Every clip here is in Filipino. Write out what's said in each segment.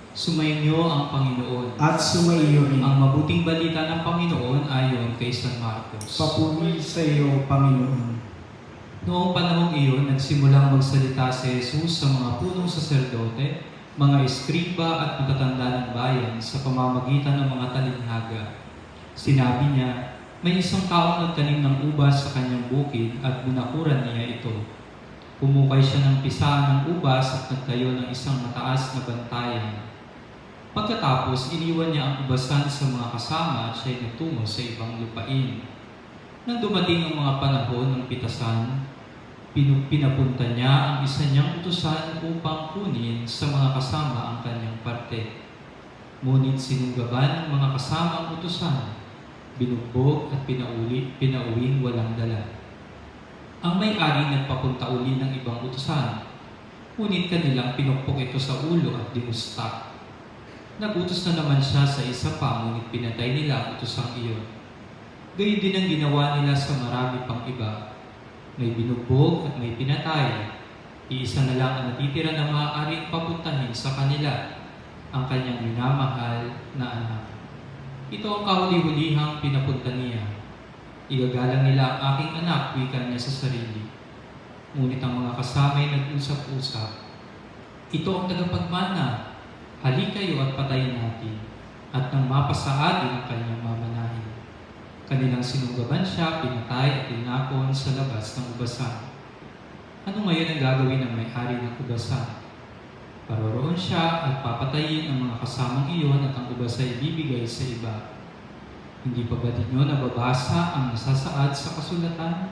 Sumainyo ang Panginoon. At sumaiyo rin. Ang mabuting balita ng Panginoon ayon kay San Marcos. Papuri sa iyo, Panginoon. Noong panahong iyon, nagsimulang magsalita si Jesus sa mga punong saserdote, mga eskriba at matatanda ng bayan sa pamamagitan ng mga talinhaga. Sinabi niya, may isang taong nagtanim ng ubas sa kanyang bukid at bunakuran niya ito. Pumukay siya ng pisaan ng ubas at nagtayo ng isang mataas na bantayan. Pagkatapos, iniwan niya ang ubasan sa mga kasama at siya'y nagtungo sa ibang lupain. Nang dumating ang mga panahon ng pitasan, pinapunta niya ang isa niyang utusan upang kunin sa mga kasama ang kanyang parte. Ngunit sinunggaban ng mga kasama ang utusan, binugbog at pinauwing walang dala. Ang may-ari nagpapunta uli ng ibang utusan, ngunit kanilang pinukpok ito sa ulo at dinustak. Nagutos na naman siya sa isa pa, ngunit pinatay nila ang utusang iyon. Gayon din ang ginawa nila sa marami pang iba. May binugbog at may pinatay. Iisa na lang ang natitira na maaaring papuntahin sa kanila, ang kanyang minamahal na anak. Ito ang kahuli-hulihang pinapunta niya. Igagalang nila ang aking anak, wika niya sa sarili. Ngunit ang mga kasama'y nag-usap-usap. Ito ang tagapagmana. Hali kayo at patayin natin, at nang mapasaadin ang kanyang mamanahin. Kanilang sinunggaban siya, pinatay at tinapon sa labas ng ubasan. Ano ngayon ang gagawin ng may-ari ng ubasan? Paroroon siya at papatayin ang mga kasamang iyon at ang ubas ay ibibigay sa iba. Hindi pa ba ninyo nababasa ang nasasaad sa kasulatan?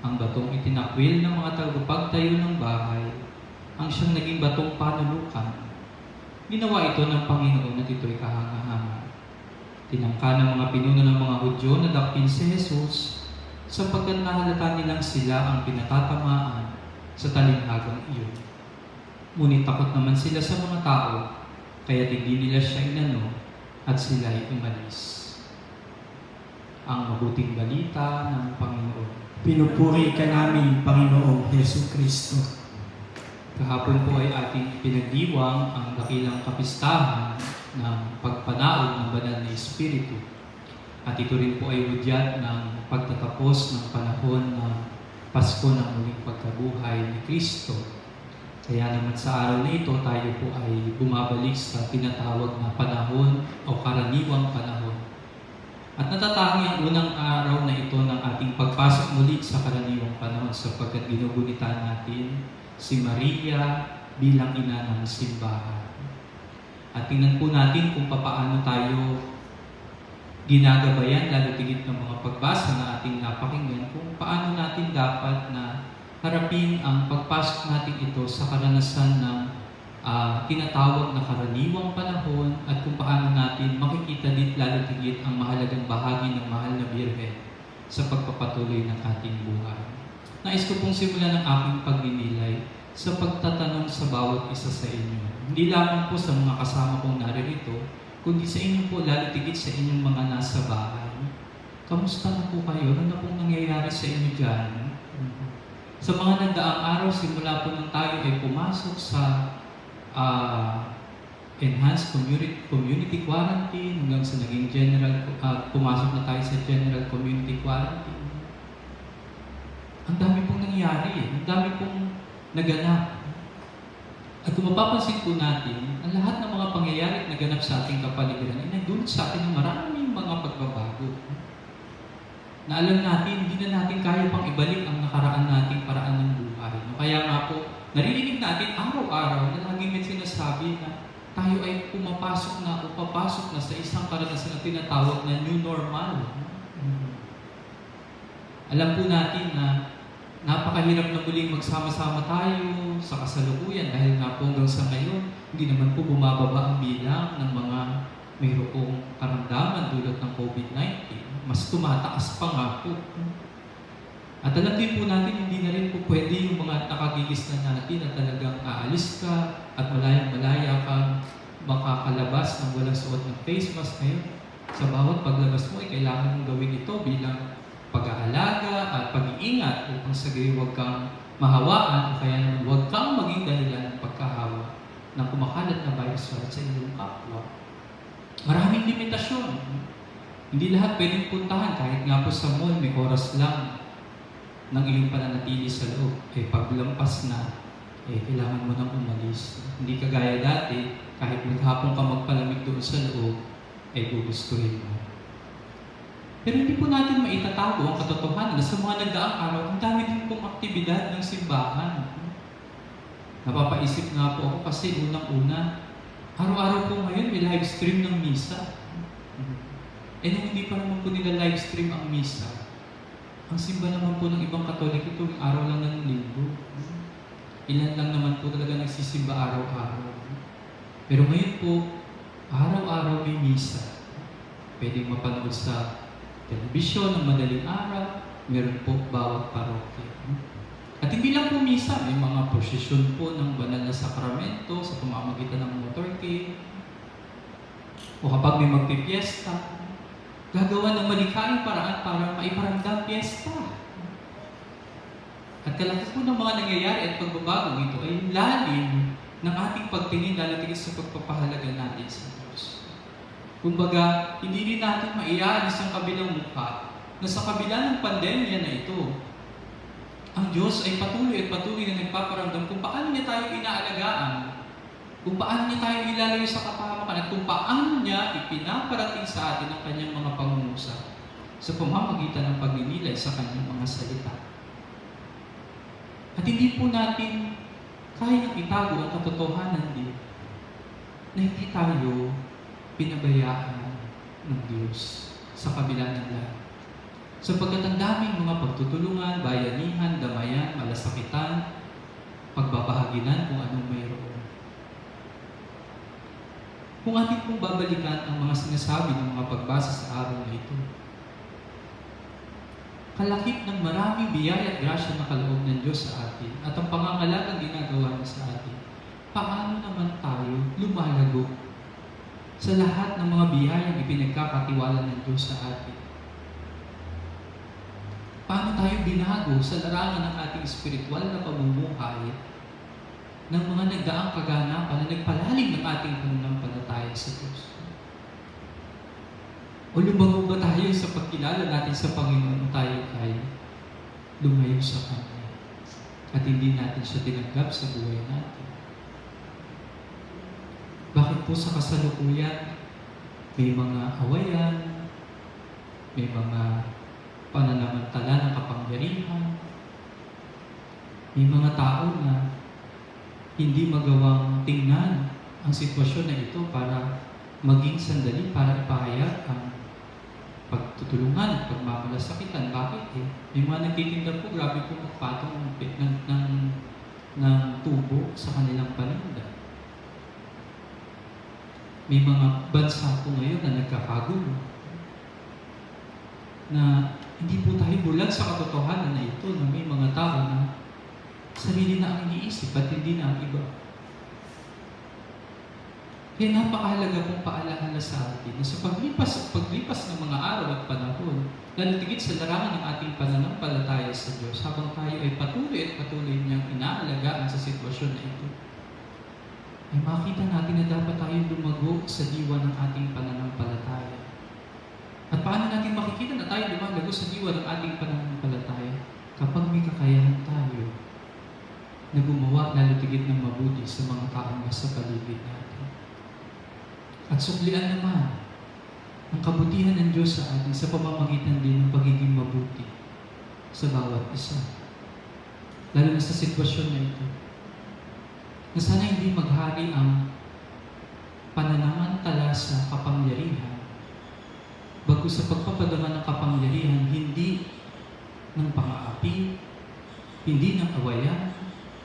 Ang batong itinakwil ng mga tagapagtayo ng bahay, ang siyang naging batong panulukan. Ginawa ito ng Panginoon at ito'y kahanga-hanga. Tinangka ng mga pinuno ng mga Hudyo na dakpin si Jesus sapagkat nahalata nilang sila ang pinatatamaan sa talinhagang iyon. Ngunit takot naman sila sa mga tao, kaya hindi nila siya inano at sila'y umalis. Ang mabuting balita ng Panginoon. Pinupuri ka namin, Panginoong Hesus Kristo. Kahapon po ay ating pinagdiwang ang dakilang kapistahan ng pagpanaog ng banal na Espiritu. At ito rin po ay hudyat ng pagtatapos ng panahon ng Pasko ng muling pagkabuhay ni Kristo. Kaya naman sa araw na ito, tayo po ay bumabalik sa tinatawag na panahon o karaniwang panahon. At natatangi ang unang araw na ito ng ating pagpasok muli sa karaniwang panahon sapagkat ginugunita natin si Maria bilang ina ng simbahan. At tingnan po natin kung paano tayo ginagabayan, lalo tigit ng mga pagbasa na ating napakinggan, kung paano natin dapat na harapin ang pagpasok natin ito sa karanasan ng tinatawag na karaniwang panahon at kung paano natin makikita dit lalo tigit ang mahalagang bahagi ng mahal na Birhen sa pagpapatuloy ng ating buhay. Nais ko pong simulan ng aking pagninilay sa pagtatanong sa bawat isa sa inyo. Hindi lamang po sa mga kasama kong naririto, kundi sa inyo po, lalo tigit sa inyong mga nasa bahay. Kamusta na po kayo? Ano na pong nangyayari sa inyo dyan? Sa mga nagdaang araw, simula po nung tayo ay pumasok sa enhanced community quarantine hanggang sa naging pumasok na tayo sa general community quarantine. Ang dami pong nangyari, ang dami pong naganap. At kung mapapansin po natin, ang lahat ng mga pangyayari at naganap sa ating kapaligiran ay nagdulot sa atin ng maraming mga pagbabago. Na alam natin, hindi na natin kaya pang ibalik ang nakaraan nating paraan ng buhay. Kaya nga po, naririnig natin araw-araw na laging may sinasabi na tayo ay pumapasok na o papasok na sa isang karanasan na tinatawag na new normal. Alam po natin na napakahirap na muling magsama-sama tayo sa kasalukuyan dahil nga po hanggang sa ngayon, hindi naman po bumababa ang bilang ng mga mayroong karamdaman dulot ng COVID-19. Mas tumataas pa nga po. At alam din po natin, hindi na rin po pwede yung mga nakagigis na natin na talagang aalis ka at malayang-malaya kang makakalabas ng walang suot ng face mask ngayon. Sa bawat paglabas mo, ay kailangan mong gawin ito bilang pag-aalaga at pag-iingat upang sa gayon huwag kang mahawaan o kaya naman huwag kang maging dahilan ng pagkahawa ng kumakalat na virus sa iyong kapwa. Maraming limitasyon. Hindi lahat pwedeng puntahan. Kahit nga po sa mall, may oras lang ng iyong pananatili sa loob. Paglampas na, kailangan mo nang umalis. Hindi kagaya dati, kahit maghapon ka magpalamig doon sa loob, gugustuhin mo. Pero hindi po natin maitatago ang katotohanan na sa mga nagdaang araw, ang dami din pong aktibidad ng simbahan. Napapaisip nga po ako kasi unang-una, araw-araw po ngayon may live stream ng misa. Nung hindi pa naman po nila live stream ang misa, ang simba naman po ng ibang Katoliko tuwing araw lang ng linggo. Ilan lang naman po talaga nagsisimba araw-araw. Pero ngayon po, araw-araw may misa. Pwedeng mapanood sa telebisyon ng madaling araw, meron po bawat parokya. At hindi lang po misa, may mga prosesyon po ng banal na sakramento sa pamamagitan ng motorcade. O kapag may magpipiesta, gagawa ng malikaing paraan para maiparamdam piyesta. At kalaki po ng mga nangyayari at pagbabago ito ay lalim ng ating pagtingin, lalatingin sa pagpapahalaga natin sa Diyos. Kumbaga, hindi rin natin maialis ang kabilang mukha na sa kabila ng pandemya na ito, ang Diyos ay patuloy na nagpaparamdam kung paano niya tayo inaalagaan, kung paano niya tayo ilalayo sa kapahamakan, at kung paano niya ipinaparating sa atin ang kanyang mga pangungusap sa pamamagitan ng pagninilay sa kanyang mga salita. At hindi po natin kayang itago ang katotohanan din na hindi tayo pinabayaan ng Diyos sa kabila ng lahat. Sapagkat ang daming mga pagtutulungan, bayanihan, damayan, malasakitan, pagbabahaginan kung anong mayroon. Kung atin pong babalikan ang mga sinasabi ng mga pagbasa sa araw na ito, kalakip ng maraming biyaya at grasya na kaloob ng Diyos sa atin at ang pangangalagang ginagawa niya sa atin, paano naman tayo lumalago sa lahat ng mga biyayang ipinagkakatiwala ng Diyos sa atin? Paano tayo binago sa larangan ng ating espiritual na pamumuhay ng mga nagdaang kaganapan na nagpalalim ng ating pananampalataya sa Diyos? O lumago ba tayo sa pagkilala natin sa Panginoon, tayo ay lumayo sa Kanya at hindi natin siya tinanggap sa buhay natin? Bakit po sa kasalukuyan may mga awayan, may mga pananamantala ng kapangyarihan, may mga tao na hindi magawang tingnan ang sitwasyon na ito para maging sandali para ipahayag ang pagtutulungan, pagmamalasakitan. Bakit may mga nagtitinda po, grabe po magpatong ng tubo sa kanilang paninda. May mga bansa po ngayon na nagkakagulo na hindi po tayo bulag sa katotohanan na ito na may mga tao na sarili na ang iniisip at hindi na ang iba. Kaya napakahalaga pong paalaala sa atin na sa paglipas ng mga araw at panahon, lalatigit sa larangan ng ating pananampalataya sa Diyos habang tayo ay patuloy niyang inaalagaan sa sitwasyon na ito, ay makita natin na dapat tayo lumago sa diwa ng ating pananampalataya. At paano natin makikita na tayo lumalago sa diwa ng ating pananampalataya? Kapag may kakayahan tayo na gumawa lalatigit ng mabuti sa mga taong nasa paligid natin. At suklian naman ang kabutihan ng Diyos sa atin sa pamamagitan din ng pagiging mabuti sa bawat isa. Lalo na sa sitwasyon na ito. Na sana hindi maghari ang pananamantala sa kapangyarihan bago sa pagpapadama ng kapangyarihan, hindi ng pang-aapi, hindi ng awayan,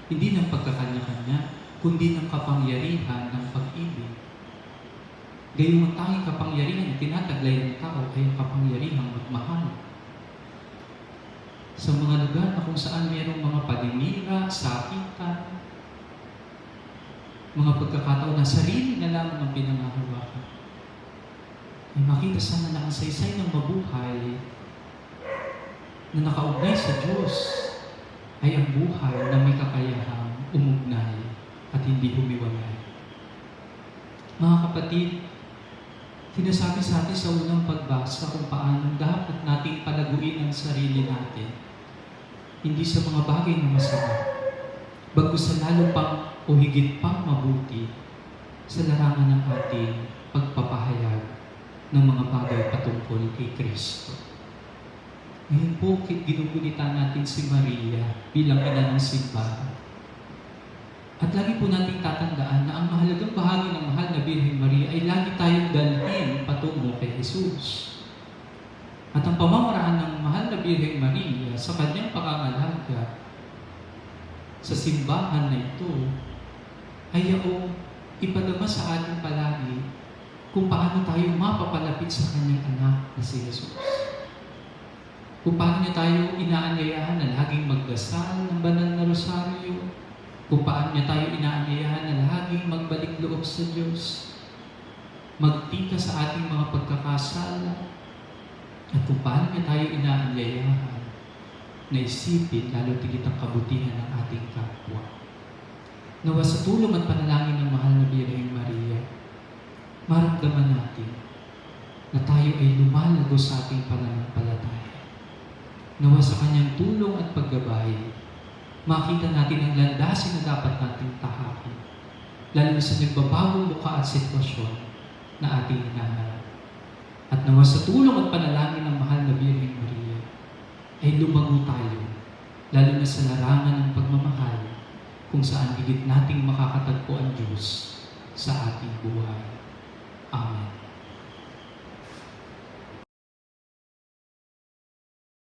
hindi ng pagkakanya-kanya, kundi ng kapangyarihan ng pag-ibig. Gayong ang tanging kapangyarihan na tinataglay ng tao ay ang kapangyarihang magmahal. Sa mga lugar na kung saan mayroong mga paninira, sakitan, mga pagkakataon na sarili na lamang ang pinangahawakan, ay makita sana na ang saysay ng mabuhay na nakaugnay sa Diyos ay ang buhay na may kakayahang umugnay at hindi humiwalay Mga kapatid, sinasabi sa atin sa unang pagbasa kung paano dapat nating palaguin ang sarili natin. Hindi sa mga bagay na masama, bagkus sa lalo pang o higit pang mabuti sa larangan ng ating pagpapahayag ng mga bagay patungkol kay Kristo. Ngayon po, ginugunita natin si Maria bilang ina ng simbahan. At lagi po nating tatandaan na ang mahalagang bahagi ng mahal na Birheng Maria ay lagi tayong dalhin patungo kay Jesus. At ang pamamaraan ng mahal na Birheng Maria sa kanyang pangangalaga sa simbahan na ito ay yaong ipadama sa atin palagi kung paano tayo mapapalapit sa kanyang anak na si Jesus. Kung paano niya tayo inaanyayahan na laging magdasal ng banal na rosaryo, kung paano niya tayo inaanyayahan na laging magbalik loob sa Diyos, magtika sa ating mga pagkakasala, at kung paano niya tayo inaanyayahan na isipin lalo tigit ang kabutihan ng ating kapwa. Nawa sa tulong at panalangin ng mahal na Birheng Maria, maramdaman natin na tayo ay lumalago sa ating pananampalataya. Nawa sa kanyang tulong at paggabay, makita natin ang landasin na dapat nating tahakin, lalo sa nagbabagong mukha at sitwasyon na ating hinaharap. At nawa sa tulong at panalangin ng mahal na Birheng Maria, ay lumago tayo, lalo na sa larangan ng pagmamahal, kung saan higit nating makakatagpo ang Diyos sa ating buhay. Amen.